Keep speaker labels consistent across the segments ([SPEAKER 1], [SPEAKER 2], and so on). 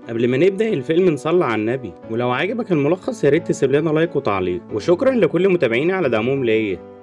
[SPEAKER 1] قبل ما نبدأ الفيلم نصلي على النبي، ولو عجبك الملخص يا ريت تسيب لنا لايك وتعليق، وشكرا لكل متابعيني على دعمهم ليا.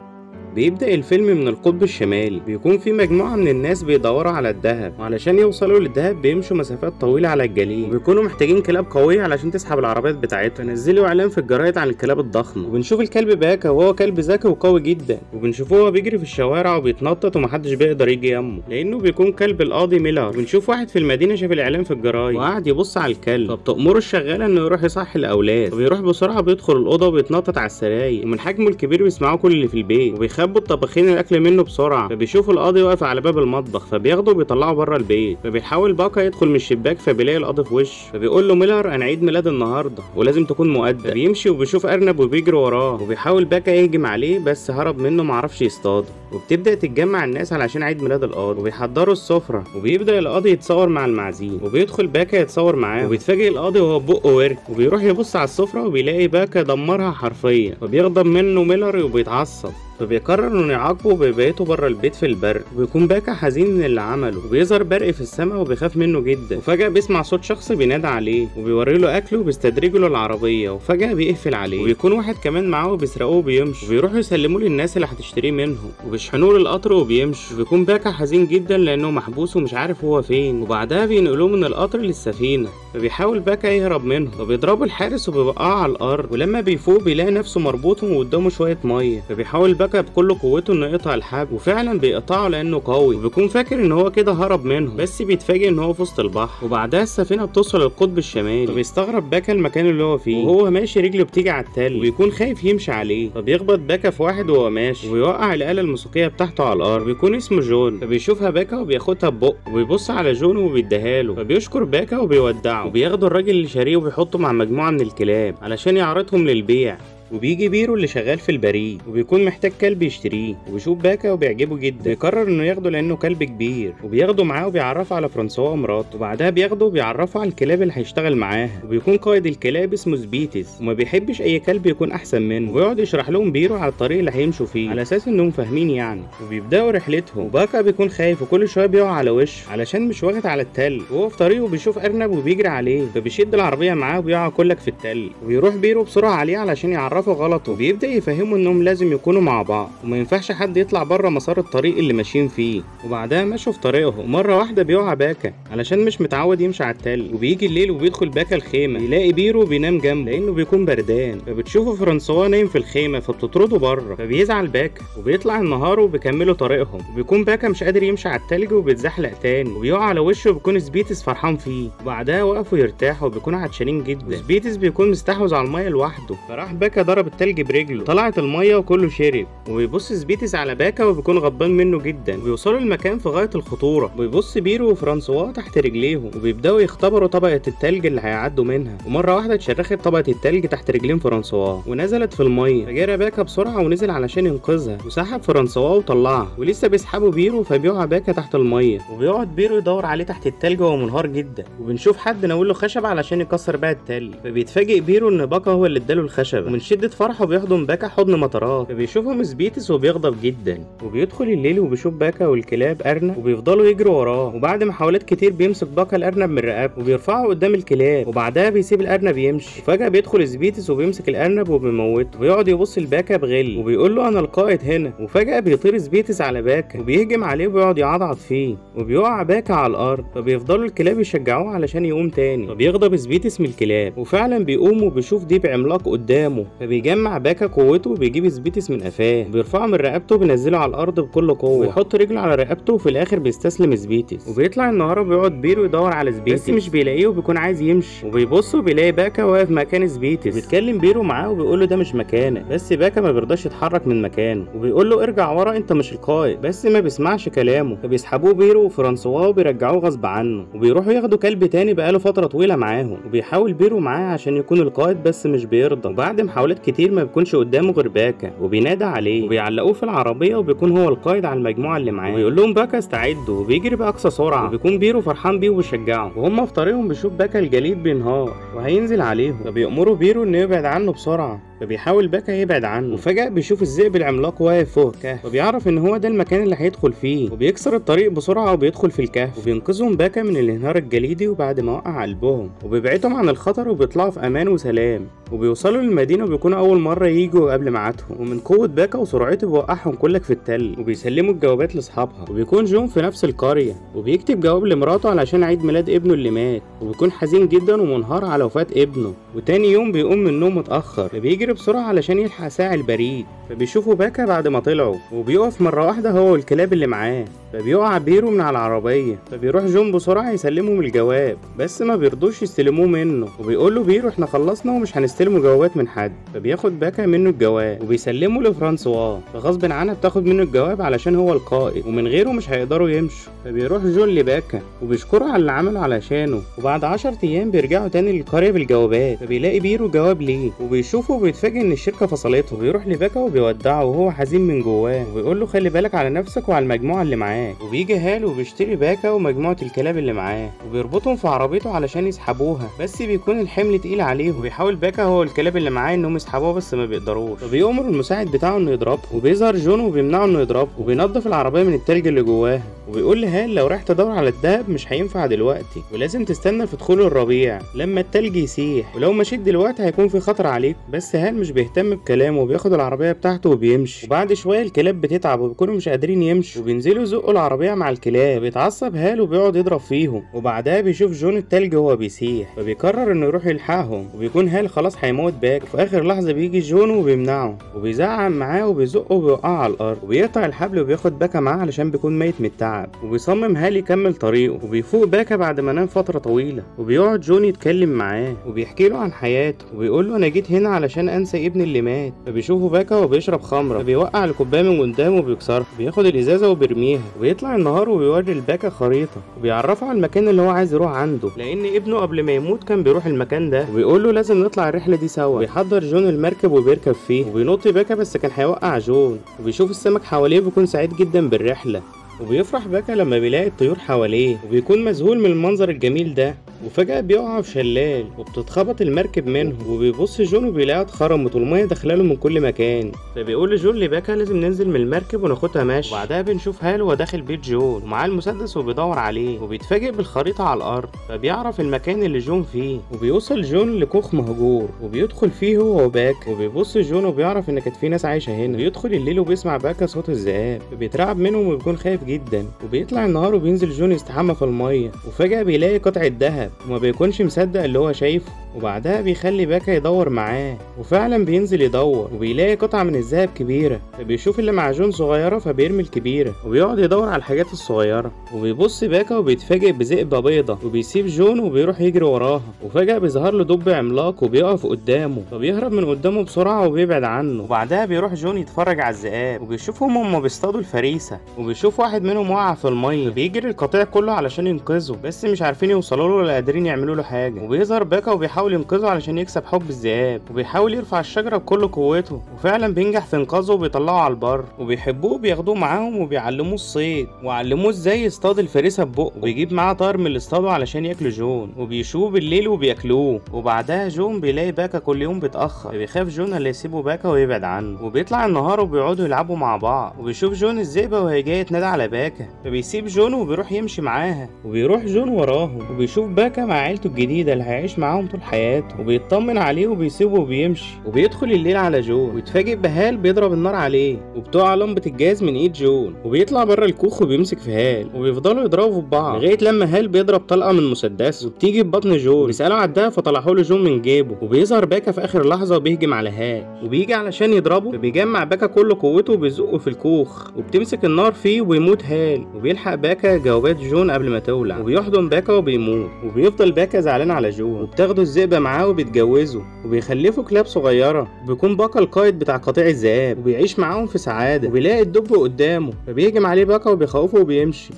[SPEAKER 1] بيبدأ الفيلم من القطب الشمالي، بيكون في مجموعة من الناس بيدوروا على الدهب، وعلشان يوصلوا للدهب بيمشوا مسافات طويلة على الجليد، وبيكونوا محتاجين كلاب قوية علشان تسحب العربيات بتاعتهم، فنزلوا إعلان في الجرايد عن الكلاب الضخمة، وبنشوف الكلب باكا وهو كلب ذكي وقوي جدا، وبنشوفه هو بيجري في الشوارع وبيتنطط ومحدش بيقدر يجي يمه، لأنه بيكون كلب القاضي ميلر. وبنشوف واحد في المدينة شاف الإعلان في الجرايد وقعد يبص على الكلب، فبتأمره الشغالة إنه يروح يصحي الأولاد، وبيروح بسرعة بيدخل الأوضة وبيتنطط على السراير، ومن حجمه الكبير بيسمعوه كل اللي في البيت، وبيخبوا الطباخين الاكل منه بسرعه، فبيشوفوا القاضي واقف على باب المطبخ، فبياخده وبيطلعه بره البيت، فبيحاول باكا يدخل من الشباك، فبيلاقي القاضي في وشه، فبيقول له ميلر انا عيد ميلاد النهارده ولازم تكون مؤدب. فبيمشي وبيشوف ارنب وبيجري وراه، وبيحاول باكا يهجم عليه بس هرب منه معرفش يصطاده، وبتبدا تتجمع الناس علشان عيد ميلاد القاضي، وبيحضروا السفره، وبيبدا القاضي يتصور مع المعازيم، وبيدخل باكا يتصور معاه، وبيتفاجئ القاضي وهو ببقه ورك، وبيروح يبص على السفره وبيلاقي باكا دمرها حرفيا، فبيغضب منه ميلر وبيتعصب، فبيقرر انه يعاقبه وبيبيته بره البيت في البرق، وبيكون باكا حزين من اللي عمله، وبيظهر برق في السماء وبيخاف منه جدا، وفجأة بيسمع صوت شخص بينادى عليه وبيوري له اكله وبيستدرجه للعربية، وفجأة بيقفل عليه، وبيكون واحد كمان معاه وبيسرقوه وبيمشوا، وبيروحوا يسلموه للناس اللي هتشتريه منهم، وبيشحنوه للقطر وبيمشوا، وبيكون باكا حزين جدا لانه محبوس ومش عارف هو فين، وبعدها بينقلوه من القطر للسفينة، فبيحاول باكا يهرب منهم، فبيضربوا الحارس وبيوقعه على الارض، ولما بيفوق بيلاقي نفسه مربوط وقدامه شوية مية، فبيحاول باكا بكل قوته انه يقطع الحبل، وفعلا بيقطعه لانه قوي، وبيكون فاكر ان هو كده هرب منهم، بس بيتفاجئ ان هو في وسط البحر، وبعدها السفينه بتوصل للقطب الشمالي، فبيستغرب باكا المكان اللي هو فيه، وهو ماشي رجله بتيجي على التل، وبيكون خايف يمشي عليه، فبيخبط باكا في واحد وهو ماشي، وبيوقع الآلة الموسيقيه بتاعته على الارض، وبيكون اسمه جون، فبيشوفها باكا وبياخدها ببق، وبيبص على جون وبيديها له، فبيشكر باكا وبيودعه، وبياخدوا الراجل اللي شاريه وبيحطه مع مجموعه من الكلاب علشان يعرضهم للبيع. وبيجي بيرو اللي شغال في البريد وبيكون محتاج كلب يشتريه، وبيشوف باكا وبيعجبه جدا، بيقرر انه ياخده لانه كلب كبير، وبياخده معاه وبيعرفه على فرانسوا ومراته، وبعدها بياخده وبيعرفه على الكلاب اللي هيشتغل معاها، وبيكون قائد الكلاب اسمه سبيتس، وما بيحبش اي كلب يكون احسن منه، ويقعد يشرح لهم بيرو على الطريق اللي هيمشوا فيه على اساس انهم فاهمين يعني، وبيبداوا رحلتهم، وباكا بيكون خايف وكل شويه بيقع على وشه علشان مش واخد على التل، وهو في طريقه بيشوف ارنب وبيجري عليه، فبيشد العربيه معاه وبيقع كلك في التل، وبيروح بيرو بسرعه عليه علشان يعرفه غلطه، وبيبدا يفهموا انهم لازم يكونوا مع بعض، وما ينفعش حد يطلع بره مسار الطريق اللي ماشيين فيه، وبعدها مشوا في طريقهم، مره واحده بيقع باكا علشان مش متعود يمشي على التل، وبيجي الليل وبيدخل باكا الخيمه، يلاقي بيرو بينام جنبه لانه بيكون بردان، فبتشوفه فرانسوا نايم في الخيمه فبتطرده بره، فبيزعل باكا، وبيطلع النهار وبيكملوا طريقهم، وبيكون باكا مش قادر يمشي على التلج وبيتزحلق تاني، وبيقع على وشه وبيكون سبيتس فرحان فيه، وبعدها وقفوا يرتاحوا وبيكونوا عطشانين جدا، سبيتس بيكون مستحوذ على الميه لوحده، فراح باكا ضرب التلج برجله، طلعت الميه وكله شرب، وبيبص سبيتس على باكا وبيكون غضبان منه جدا، وبيوصلوا المكان في غايه الخطوره، وبيبص بيرو وفرانسوا تحت رجليهم، وبيبداوا يختبروا طبقه التلج اللي هيعدوا منها، ومره واحده اتشرخت طبقه التلج تحت رجلين فرانسوا ونزلت في الميه، فجرى باكا بسرعه ونزل علشان ينقذها، وسحب فرانسوا وطلعها، ولسه بيسحبوا بيرو فبيقع باكا تحت الميه، وبيقعد بيرو يدور عليه تحت التلج وهو منهار جدا، وبنشوف حد ناول له خشب علشان يكسر بيها التلج، فبيتفاجئ بيرو ان باكا هو اللي اداله الخشب، ومن شده فرحه بيحضن باكا حضن مطرات، فبيشوفهم سبيتس وبيغضب جدا، وبيدخل الليل وبيشوف باكا والكلاب ارنب وبيفضلوا يجروا وراه، وبعد محاولات كتير بيمسك باكا الارنب من رقبته وبيرفعه قدام الكلاب، وبعدها بيسيب الارنب يمشي، وفجاه بيدخل سبيتس وبيمسك الارنب وبيموته، ويقعد يبص لباكا بغل وبيقول له انا القائد هنا، وفجاه بيطير سبيتس على باكا وبيهجم عليه وبيقعد يعضعض فيه، وبيقع باكا على الارض، فبيفضلوا الكلاب يشجعوه علشان يقوم تاني، فبيغضب سبيتس من الكلاب، وفعلا بيقوم وبيشوف ديب عملاق قدامه، فبيجمع باكا قوته وبيجيب سبيتس من قفاه، بيرفعه من رقبته وبينزله على الارض بكل قوه، ويحط رجله على رقبته، وفي الاخر بيستسلم سبيتس، وبيطلع النهار وبيقعد بيرو يدور على سبيتس بس مش بيلاقيه، وبيكون عايز يمشي، وبيبص وبيلاقي باكا واقف مكان سبيتس، بيتكلم بيرو معاه وبيقول له ده مش مكانك، بس باكا ما بيرضاش يتحرك من مكانه، وبيقول له ارجع ورا انت مش القائد، بس ما بيسمعش كلامه، فبيسحبوه بيرو وفرانسوا وبيرجعوه غصب عنه، وبيروحوا ياخدوا كلب تاني بقاله فتره طويله معاهم، وبيحاول بيرو معاه عشان يكون القائد بس مش بيرضى، وبعد محاولات كتير ما بيكونش قدامه غير باكا، وبينادى عليه وبيعلقوه في العربيه، وبيكون هو القائد على المجموعه اللي معاه، ويقول لهم باكا استعدوا، وبيجري باقصى سرعه، وبيكون بيرو فرحان بيه وبيشجعه، وهم في طريقهم بيشوف باكا الجليد بينهار وهينزل عليهم، فبيأمروا بيرو انه يبعد عنه بسرعه، فبيحاول باكا يبعد عنه، وفجأة بيشوف الذئب العملاق واقف فوق الكهف، وبيعرف ان هو ده المكان اللي هيدخل فيه، وبيكسر الطريق بسرعة وبيدخل في الكهف، وبينقذهم باكا من الانهيار الجليدي وبعد ما وقع قلبهم، وبيبعدهم عن الخطر وبيطلعوا في امان وسلام، وبيوصلوا للمدينة وبيكونوا أول مرة ييجوا قبل ميعادهم، ومن قوة باكا وسرعته بيوقعهم كلك في التل، وبيسلموا الجوابات لأصحابها، وبيكون جون في نفس القرية وبيكتب جواب لمراته علشان عيد ميلاد ابنه اللي مات، وبيكون حزين جدا ومنهار على وفاة ابنه، وتاني يوم بيقوم من النوم متأخر، فبيجري بسرعة علشان يلحق ساعي البريد، فبيشوفوا باكا بعد ما طلعوا، وبيقف مرة واحدة هو والكلاب اللي معاه، فبيقع بيرو من على العربية، فبيروح جون بسرعة يسلمهم الجواب، بس ما بيرضوش يستلموه منه، وبيقول له بيرو احنا خلصنا ومش هنستلموا جوابات من حد، فبياخد باكا منه الجواب وبيسلمه لفرانسوا، فغصب عنها بتاخد منه الجواب علشان هو القائد ومن غيره مش هيقدروا يمشوا، فبيروح جون لباكا وبيشكره على اللي عمله علشانه، وبعد 10 ايام بيرجعوا تاني للقرية بالجوابات، فبيلاقي بيرو جواب ليه، وبيشوفه وبيتفاجئ ان الشركة فصلته، وبيروح لباكا وبيودعه وهو حزين من جواه، وبيقول له خلي بالك على نفسك وعلى المجموعة اللي معاه، وبيجي هال وبيشتري باكا ومجموعة الكلاب اللي معاه، وبيربطهم في عربيته علشان يسحبوها، بس بيكون الحمل تقيل عليهم، وبيحاول باكا هو الكلاب اللي معاه انهم يسحبوها بس ما بيقدروش، فبيأمر المساعد بتاعه انه يضربه، وبيظهر جون وبيمنعه انه يضربه، وبينظف العربية من التلج اللي جواها، وبيقول لهال لو رايح تدور على الدهب مش هينفع دلوقتي، ولازم تستنى في دخول الربيع لما التلج يسيح، ولو مشيت دلوقتي هيكون في خطر عليك، بس هال مش بيهتم بكلامه وبياخد العربية بتاعته وبيمشي، وبعد شوية الكلاب بتتعب وبيكونوا مش قادرين يمشوا، وبينزلوا يزقوا العربية مع الكلاب، بيتعصب هال وبيقعد يضرب فيهم، وبعدها بيشوف جون التلج وهو بيسيح، فبيقرر انه يروح يلحقهم، وبيكون هال خلاص هيموت باك، وفي اخر لحظة بيجي جون وبيمنعه، وبيزعق معاه وبيزقه وبيوقعه على الارض، وبيقطع الحبل وبياخد باكا معاه علشان بيكون ميت من التعب، وبيصمم هال يكمل طريقه، وبيفوق باكا بعد ما نام فترة طويلة، وبيقعد جون يتكلم معاه وبيحكي له عن حياته، وبيقول له انا جيت هنا علشان انسى ابني اللي مات، فبيشوفه باكا وبيشرب خمرة، فبيوقع الكوباية من قدامه وبيكسرها، بياخد الازازة وبيرميها، وبيطلع النهار وبيوري الباكا خريطة، وبيعرفه على المكان اللي هو عايز يروح عنده، لان ابنه قبل ما يموت كان بيروح المكان ده، وبيقول له لازم نطلع الرحلة دي سوا، وبيحضر جون المركب وبيركب فيه، وبينط باكا بس كان هيوقع جون، وبيشوف السمك حواليه وبيكون سعيد جدا بالرحلة، وبيفرح باكا لما بيلاقي الطيور حواليه، وبيكون مذهول من المنظر الجميل ده، وفجأة بيقع في شلال وبتتخبط المركب منه، وبيبص جون وبيلاقيها اتخرمت والمية داخلاله من كل مكان، فبيقول لجون لباكا لازم ننزل من المركب وناخدها ماشي، وبعدها بنشوف هال وهو داخل بيت جون ومعاه المسدس وبيدور عليه، وبيتفاجئ بالخريطة على الأرض، فبيعرف المكان اللي جون فيه، وبيوصل جون لكوخ مهجور وبيدخل فيه هو وباكا، وبيبص جون وبيعرف إن كانت في ناس عايشة هنا، بيدخل الليل وبيسمع باكا صوت الذئاب، فبيترعب منهم وبيكون خايف جدا، وبيطلع النهار وبينزل جون يستحمى في المية، وفجأة بيلاقي قطعة ذهب وما بيكونش مصدق اللي هو شايفه، وبعدها بيخلي باكا يدور معاه، وفعلا بينزل يدور وبيلاقي قطعة من الذهب كبيرة، فبيشوف اللي مع جون صغيرة فبيرمي الكبيرة، وبيقعد يدور على الحاجات الصغيرة، وبيبص باكا وبيتفاجئ بذئبة بيضة، وبيسيب جون وبيروح يجري وراها، وفجأة بيظهر له دب عملاق وبيقف قدامه، فبيهرب من قدامه بسرعة وبيبعد عنه، وبعدها بيروح جون يتفرج على الذئاب، وبيشوفهم هما بيصطادوا الفريسة، وبيشوف واحد منهم وقع في المية، بيجري القطيع كله علشان ينقذه، بس مش عارفين يوصلوا له ولا قادرين يعملوا له حاجة، وبيظهر باكا وبيحاول ينقذه علشان يكسب حب الذئاب، وبيحاول يرفع الشجرة بكل قوته، وفعلا بينجح في انقاذه وبيطلعه على البر، وبيحبوه وبياخدوه معاهم وبيعلموه الصيد، وعلموه ازاي يصطاد الفريسة ببقه، وبيجيب معاه طائر من اللي اصطاده علشان ياكله جون، وبيشوه بالليل وبياكلوه، وبعدها جون بيلاقي باكا كل يوم بيتأخر، بيخاف جون اللي يسيبه باكا ويبعد عنه، وبيطلع النهار وبيقعدوا يلعبوا مع بعض، وبيشوف جون الذئبة وهي جاية تنادى على باكا، فبيسيب جون وبيروح يمشي معاها، وبيروح جون وراهم، وبيشوف باكا مع عيلته الجديدة اللي هيعيش معاهم طول حياته، وبيطمن عليه وبيسيبه وبيمشي، وبيدخل الليل على جون، ويتفاجئ بهال بيضرب النار عليه، وبتقع لمبة الجاز من ايد جون، وبيطلع بره الكوخ وبيمسك في هال، وبيفضلوا يضربوا في بعض لغاية لما هال بيضرب طلقة من مسدسه وبتيجي في بطن جون، بيسأله على الدهب فطلعوا له جون من جيبه، وبيظهر باكا في اخر لحظة وبيهجم على هال، وبيجي علشان يضربه، فبيجمع باكا كل قوته وبيزقه في الكوخ، وبتمسك النار فيه وبيموت هال، وبيلحق باكا جوابات جون قبل ما تولع، وبيحضن باكا وبيموت، وبيفضل باكا زعلان على جون، وبتاخده الذئبة معاه وبيتجوزوا، وبيخلفوا كلاب صغيرة، وبيكون باكا القائد بتاع قطيع الذئاب، وبيعيش معاهم في سعادة، وبيلاقي الدب قدامه، فبيهجم عليه باكا وبيخوفه وبيمشي.